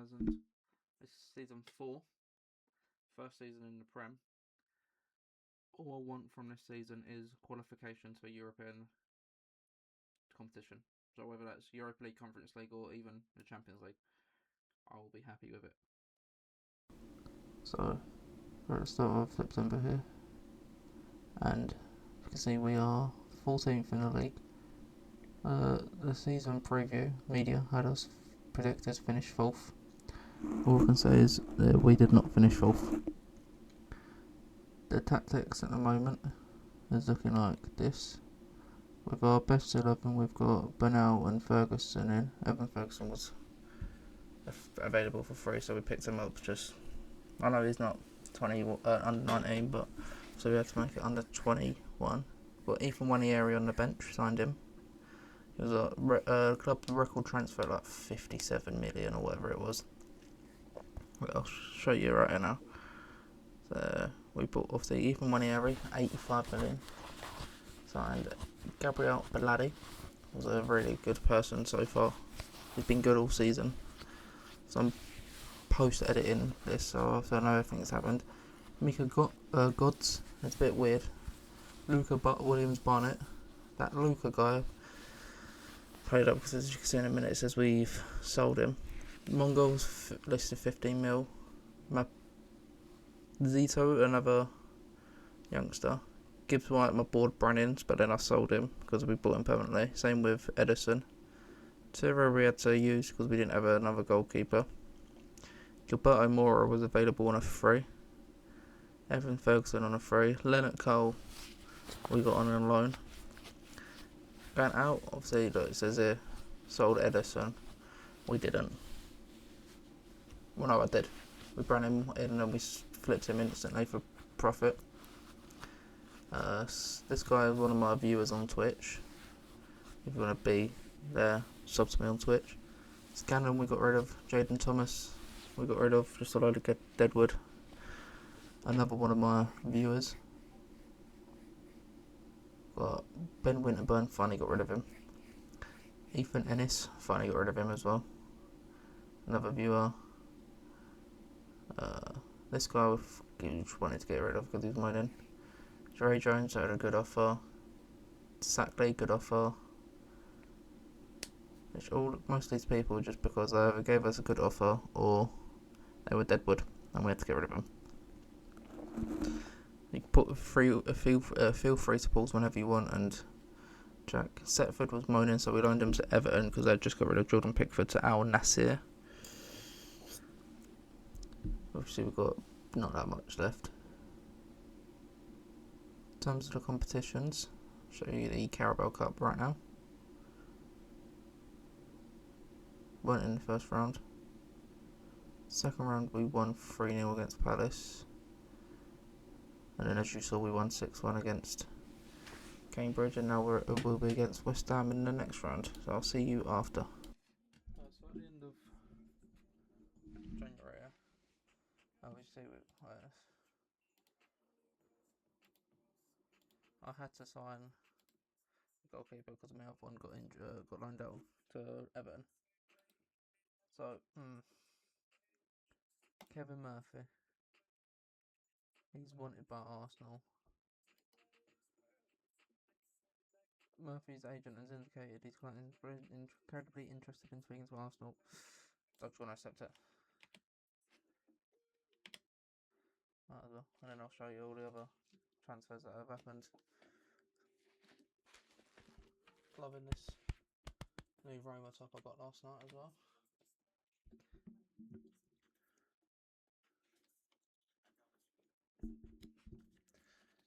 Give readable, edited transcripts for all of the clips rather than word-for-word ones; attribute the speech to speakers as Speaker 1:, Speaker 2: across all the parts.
Speaker 1: 2000. This is season 4, first season in the Prem. All I want from this season is qualification to a European competition. So whether that's Europa League, Conference League, or even the Champions League, I will be happy with it.
Speaker 2: So, we're at the start of September here, and you can see we are 14th in the league. The season preview media had us predicted to finish 4th. All I can say is that we did not finish 4th. The tactics at the moment is looking like this. With our best 11, we've got Bernal and Ferguson in. Evan Ferguson was available for free, so we picked him up. I know he's not under 19, but so we had to make it under 21. But Ethan Wanieri on the bench, signed him. It was a club record transfer, like 57 million or whatever it was. I'll show you right here now. So we bought off the Ethan Wanieri, 85 million. Signed Gabriel Beladi. Was a really good person so far. He's been good all season. So I'm post-editing this, so I know everything's happened. Mika Gods, it's a bit weird. Luca Williams Barnett. That Luca guy played up because, as you can see in a minute, it says we've sold him. Mongols listed 15 mil. Zito, another youngster. Gibbs White, my board Brannins, but then I sold him because we bought him permanently. Same with Edison. Tiro we had to use because we didn't have another goalkeeper. Gilberto Mora was available on a free. Evan Ferguson on a free. Leonard Cole we got on a loan. Going out, obviously, look, it says here, sold Edison. We didn't. Well, no, I did. We brought him in and then we flipped him instantly for profit. This guy is one of my viewers on Twitch. If you want to be there, sub to me on Twitch. Scanlon we got rid of. Jaden Thomas we got rid of. Just a load of Deadwood. Another one of my viewers. Got Ben Winterburn, finally got rid of him. Ethan Ennis, finally got rid of him as well. Another viewer. This guy we wanted to get rid of because he was moaning. Jerry Jones had a good offer. Sackley, good offer. Most of these people were just because they either gave us a good offer or they were Deadwood and we had to get rid of them. You can feel free to pause whenever you want. And Jack Setford was moaning, so we loaned him to Everton because they just got rid of Jordan Pickford to Al Nassr. Obviously we've got not that much left. In terms of the competitions, I'll show you the Carabao Cup right now. Went in the first round. Second round we won 3-0 against Palace. And then as you saw we won 6-1 against Cambridge, and now we'll be against West Ham in the next round. So I'll see you after.
Speaker 1: So at the end of January, obviously I had to sign a goalkeeper because my other one got loaned out to Everton. So Kevin Murphy, he's wanted by Arsenal. Murphy's agent has indicated he's quite incredibly interested in speaking to Arsenal. Don't you want to accept it? Might as well. And then I'll show you all the other transfers that have happened. Loving this new Roma top I got last night as well.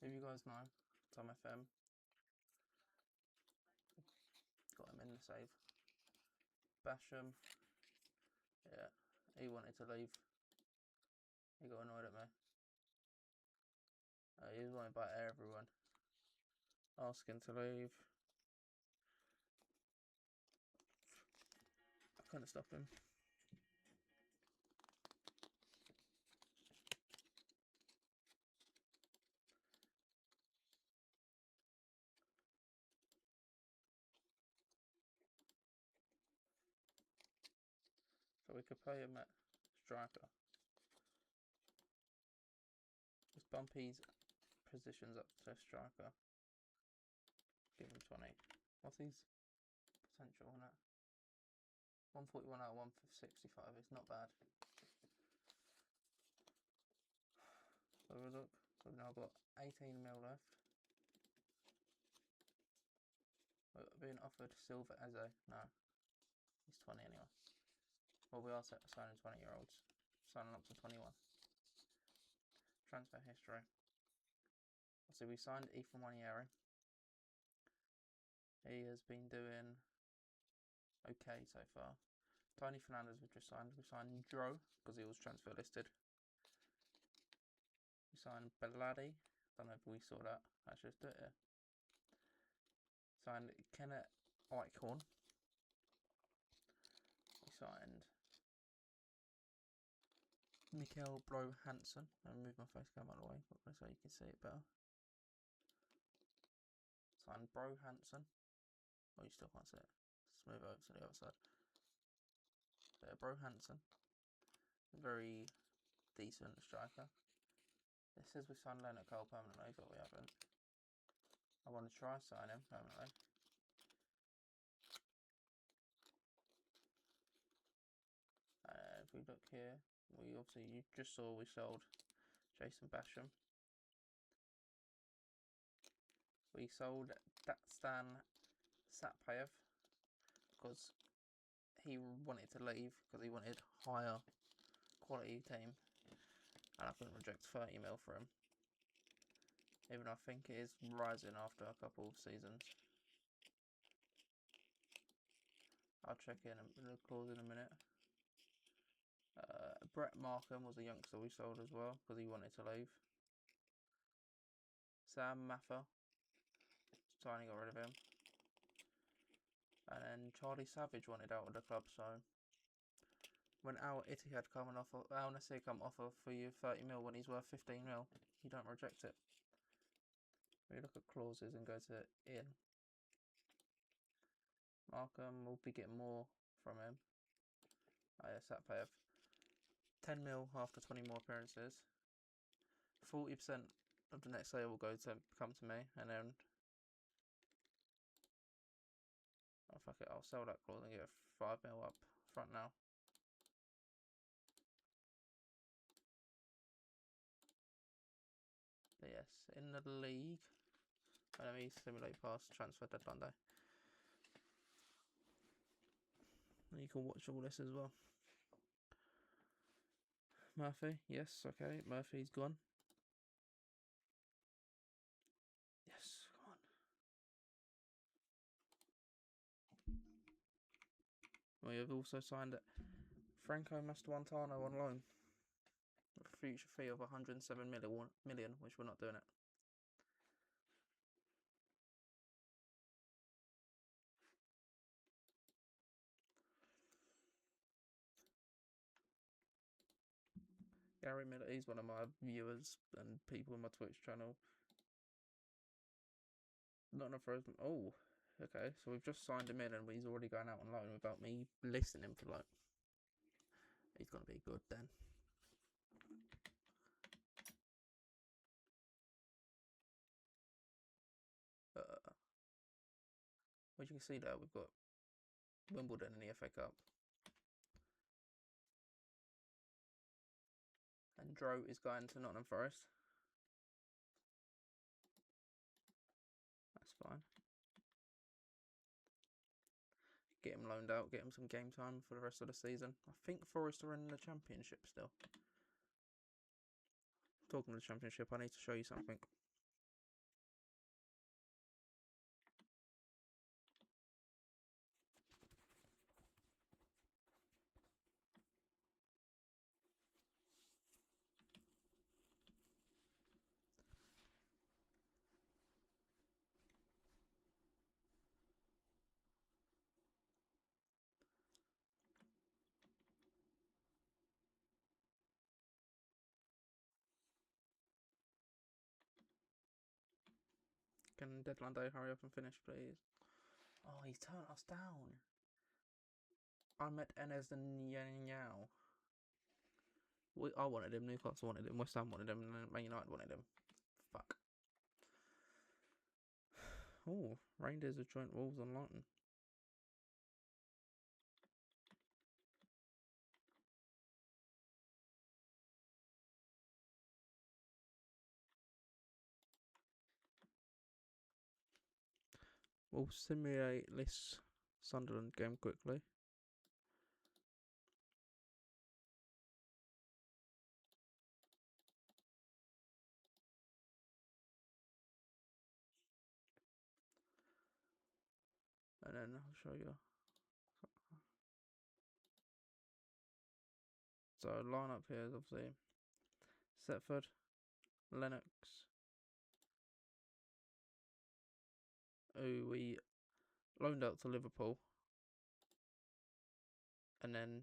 Speaker 1: If you guys know, Tom FM got him in the save. Basham, yeah, he wanted to leave. He got annoyed at me. He was wanted by everyone, asking to leave. I couldn't stop him. So we could play him at striker. Just bump his positions up to striker. Give him 20. What's his potential on that? 141 out of 165. It's not bad. So we look. So we've now got 18 mil left. We're being offered Silver Eze. No, he's 20 anyway. Well, we are signing 20-year-olds. Signing up to 21. Transfer history. So we signed Ethan Wanieri. He has been doing okay so far. Tony Fernandez we've just signed. We signed Dro because he was transfer listed. We signed Beladi. Don't know if we saw that. Let's just do it here. Signed Kenneth Eichhorn. We signed Mikkel Bro Hansen. I'll move my face cam out of the way so you can see it better. Signed Bro Hansen. Oh, you still can't see it. Let's move over to the other side. There, Bro Hansen. Very decent striker. This says we signed Leonard Cole permanently, but we haven't. I want to try sign him permanently. If we look here, you just saw we sold Jason Basham. We sold Stan Satpayev because he wanted to leave because he wanted higher quality team, and I couldn't reject 30 mil for him. Even though I think it is rising after a couple of seasons. I'll check in the clause in a minute. Brett Markham was a youngster we sold as well because he wanted to leave. Sam Maffer, finally got rid of him. And then Charlie Savage wanted out of the club, so when Al Ittihad come and offer, Al Nassir come offer for you 30 mil when he's worth 15 mil, you don't reject it. We look at clauses and go to in. Markham will be getting more from him. Oh yeah, Satpayev. 10 mil after 20 more appearances. 40% of the next sale will come to me, and then oh fuck it, I'll sell that clause and get 5 mil up front now. But yes, in the league. Let me simulate past transfer deadline day. And you can watch all this as well. Murphy, yes, okay. Murphy's gone. Yes, come on. We have also signed Franco Mastuantano on loan. With a future fee of 107 million, which we're not doing it. Gary Miller, he's one of my viewers and people in my Twitch channel. Not enough for oh, okay. So we've just signed him in and he's already going out on loan without me listing him for loan. He's going to be good then. As you can see there, we've got Wimbledon in the FA Cup. And Dro is going to Nottingham Forest. That's fine. Get him loaned out, get him some game time for the rest of the season. I think Forest are in the Championship still. Talking of the Championship, I need to show you something. Can deadline day hurry up and finish, please? Oh, he's turned us down. Ahmed Enes Nyao. I wanted him, Newcastle wanted him, West Ham wanted him, and Man United wanted him. Fuck. Oh, Rangers have joined Wolves on Luton. We'll simulate this Sunderland game quickly. And then I'll show you. So lineup here is obviously Setford, Lennox, who we loaned out to Liverpool, and then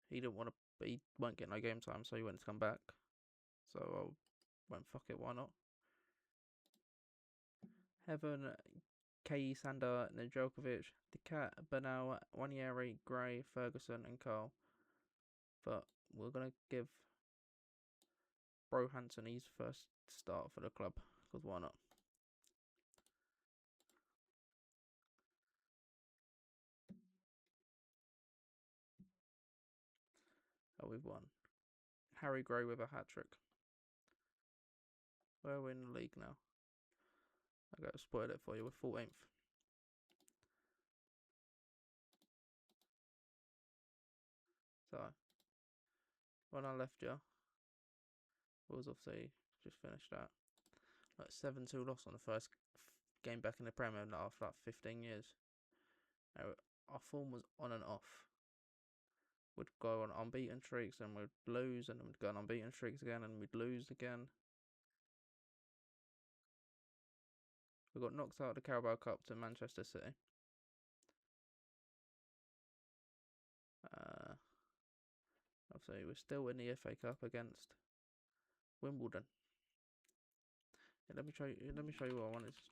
Speaker 1: he didn't want to. He won't get no game time, so he went to come back. So I went, fuck it, why not? Heaven, K. Sander, Nedeljkovic, The Cat, Bernal, Wanieri, Gray, Ferguson, and Carl. But we're gonna give Bro Hansen his first start for the club, because why not? Oh, we've won. Harry Gray with a hat trick. We're in the league now. I gotta spoil it for you. We're 14th. So, when I left you, it was obviously just finished that. Like 7-2 loss on the first game back in the Premier after like 15 years. Our form was on and off. We'd go on unbeaten streaks and we'd lose, and then we'd go on unbeaten streaks again and we'd lose again. We got knocked out of the Carabao Cup to Manchester City. Obviously, we're still in the FA Cup against Wimbledon. Yeah, let me show you what I wanted to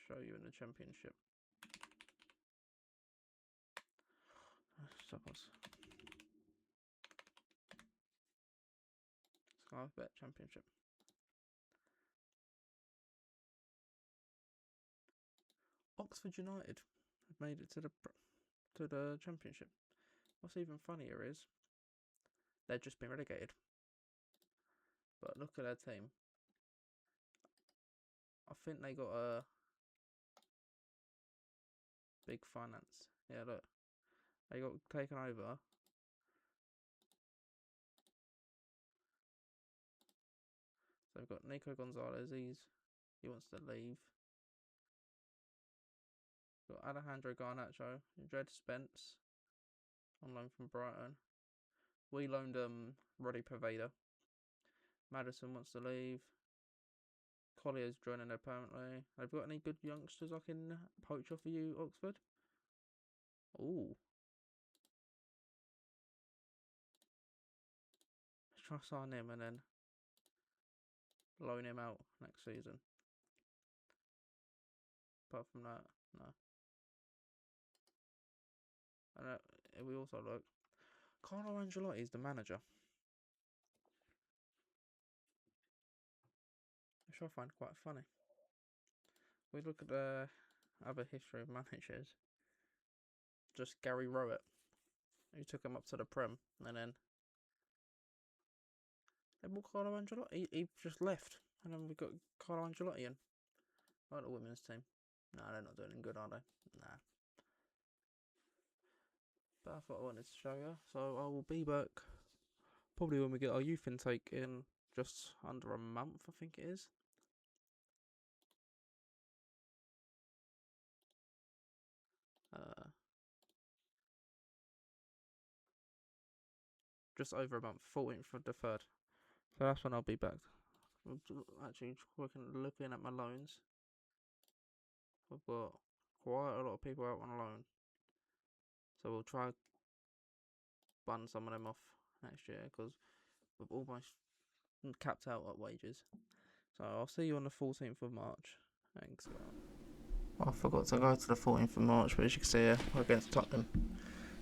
Speaker 1: show you in the Championship. Stop us. Sky Bet Championship. Oxford United have made it to the Championship. What's even funnier is they've just been relegated. But look at their team. I think they got a big finance. Yeah, look. They got taken over. So they've got Nico Gonzalez. He wants to leave. Got Alejandro Garnacho, Dred Spence on loan from Brighton. We loaned Roddy Poveda. Madison wants to leave. Collier's joining there permanently. Have you got any good youngsters I can poach off of you, Oxford? Ooh. Let's try sign him and then loan him out next season. Apart from that, no. And we also look. Carlo Ancelotti is the manager. Which I find quite funny. We look at the other history of managers. Just Gary Rowett, who took him up to the Prem, and then they brought Carlo Ancelotti. He just left, and then we got Carlo Ancelotti in. Like the women's team. Nah, they're not doing good, are they? Nah. But I thought I wanted to show you. So I will be back probably when we get our youth intake in just under a month, I think it is. Just over a month, 14th of the 3rd. So that's when I'll be back. I'm actually looking at my loans. I've got quite a lot of people out on loan. So we'll try bun some of them off next year because we've almost capped out at wages. So I'll see you on the 14th of March. Thanks. I forgot to go to the 14th of March, but as you can see here, we're against Tottenham.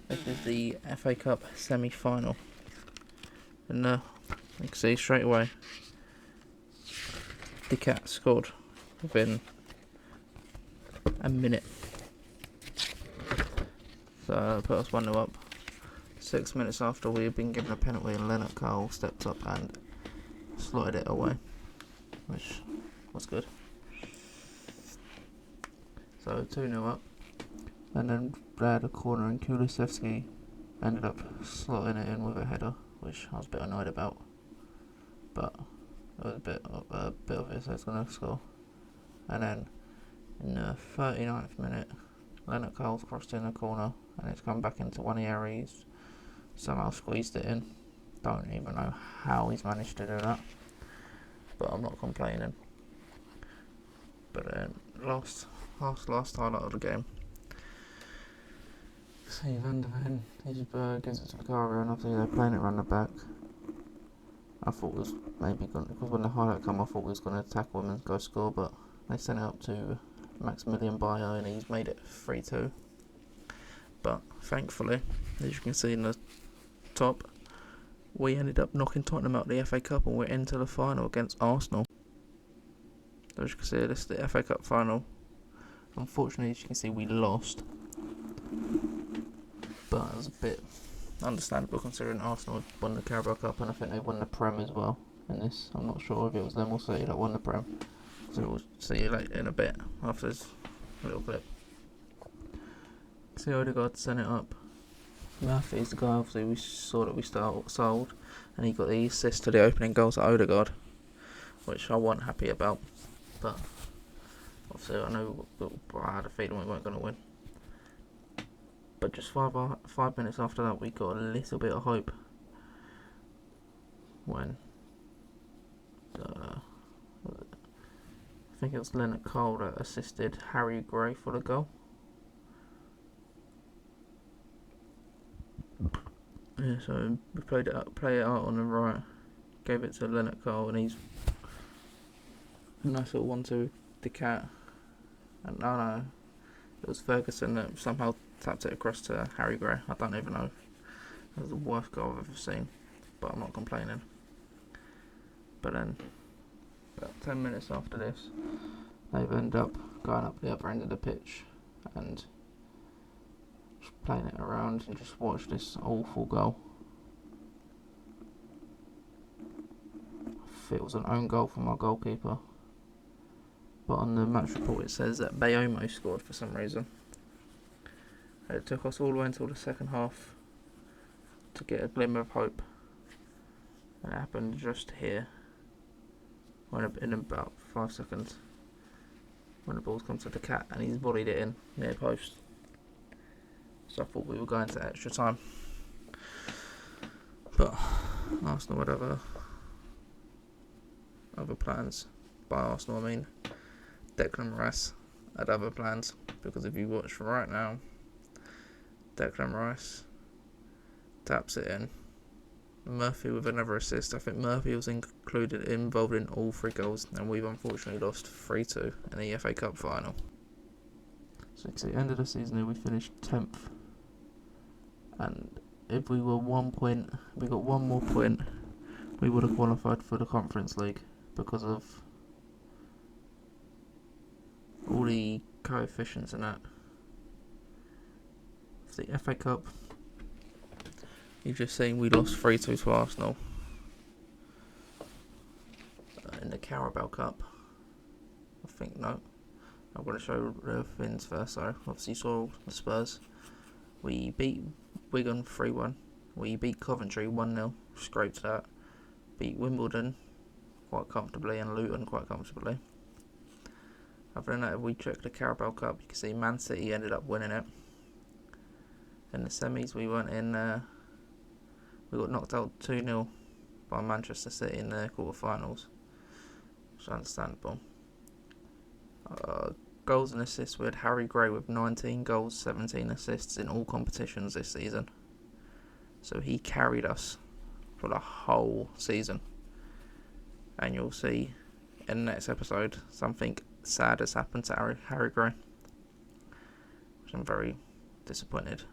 Speaker 1: This is the FA Cup semi-final. And you can see straight away, the Cat scored within a minute. So put us 1-0 up. 6 minutes after we had been given a penalty, and Leonard Cole stepped up and slotted it away, which was good. So 2-0 up, and then they had a corner, and Kulusevski ended up slotting it in with a header, which I was a bit annoyed about, but it was a bit obvious I was going to score. And then in the 39th minute, Leonard Cole's crossed in the corner, and it's come back into one of the areas. Somehow squeezed it in. Don't even know how he's managed to do that, but I'm not complaining. But then last highlight of the game. See Van der Ven, he just gives it to Vicario, and obviously they're playing it around the back. I thought it was maybe going to, because when the highlight came, I thought he was going to tackle him and go score, but they sent it up to Maximilian Bayo, and he's made it 3-2. But thankfully, as you can see in the top, we ended up knocking Tottenham out of the FA Cup, and we're into the final against Arsenal. So as you can see, this is the FA Cup final. Unfortunately, as you can see, we lost, but it was a bit understandable considering Arsenal had won the Carabao Cup, and I think they won the Prem as well in this. I'm not sure if it was them or City that won the Prem, so we'll see you later in a bit after this little clip. See Odegaard sent it up. Murphy's the guy, obviously we saw that we sold, and he got the assist to the opening goals at Odegaard, which I wasn't happy about, but obviously I know I had a feeling we weren't going to win. But just 5 minutes after that, we got a little bit of hope when I think it was Leonard Cole that assisted Harry Gray for the goal. Yeah, so we play it out on the right, gave it to Leonard Cole, and he's a nice little 1-2 the Cat. And no, it was Ferguson that somehow tapped it across to Harry Gray. I don't even know. It was the worst goal I've ever seen, but I'm not complaining. But then, about 10 minutes after this, they've ended up going up the other end of the pitch and just playing it around, and just watch this awful goal. I think it was an own goal from our goalkeeper, but on the match report it says that Bayomo scored for some reason. It took us all the way until the second half to get a glimmer of hope, and it happened just here, when in about 5 seconds, when the ball's come to the Cat and he's volleyed it in near post. So I thought we were going to extra time, but Arsenal had other plans. By Arsenal I mean Declan Rice had other plans, because if you watch right now, Declan Rice taps it in. Murphy with another assist. I think Murphy was involved in all 3 goals, and we've unfortunately lost 3-2 in the FA Cup final. So at the end of the season we finished 10th, and if we were 1 point, we got one more point, we would have qualified for the Conference League, because of all the coefficients and that. For the FA Cup, you've just seen we lost 3-2 to Arsenal. In the Carabao Cup, I think, no, I'm going to show the things first. So obviously you saw the Spurs. We beat Wigan 3-1. We beat Coventry 1-0, scraped that. Beat Wimbledon quite comfortably, and Luton quite comfortably. Other than that, if we check the Carabao Cup, you can see Man City ended up winning it. In the semis, we went in. We got knocked out 2-0 by Manchester City in the quarterfinals, which is understandable. Goals and assists, we had Harry Gray with 19 goals, 17 assists in all competitions this season. So he carried us for the whole season. And you'll see in the next episode something sad has happened to Harry Gray. I'm very disappointed.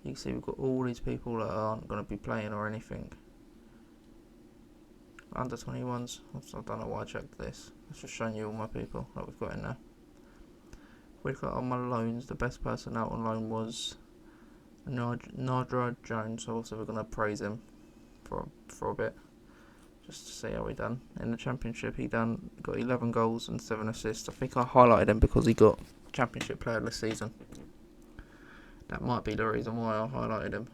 Speaker 1: You can see we've got all these people that aren't going to be playing or anything. Under 21s, I don't know why I checked this. It's just showing you all my people that we've got in there. We've got on my loans, the best person out on loan was Nadra Jones, so also we're going to praise him for a bit, just to see how he done. In the championship he got 11 goals and 7 assists. I think I highlighted him because he got championship player this season. That might be the reason why I highlighted him.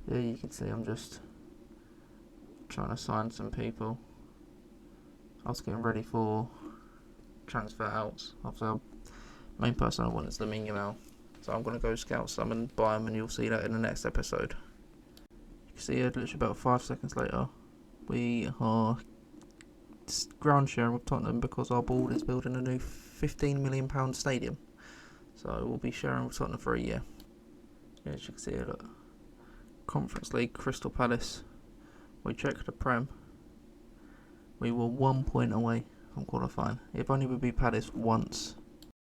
Speaker 1: Yeah, you can see I'm just trying to sign some people. I was getting ready for transfer outs. Obviously, the main person I want is the Yamal. So I'm going to go scout some and buy them, and you'll see that in the next episode. You can see here, literally about 5 seconds later, we are ground sharing with Tottenham because our board is building a new £15 million stadium. So we'll be sharing with Tottenham for a year. Yeah, as you can see here, look. Conference League, Crystal Palace. We checked the Prem. We were 1 point away from qualifying. If only we beat Palace once,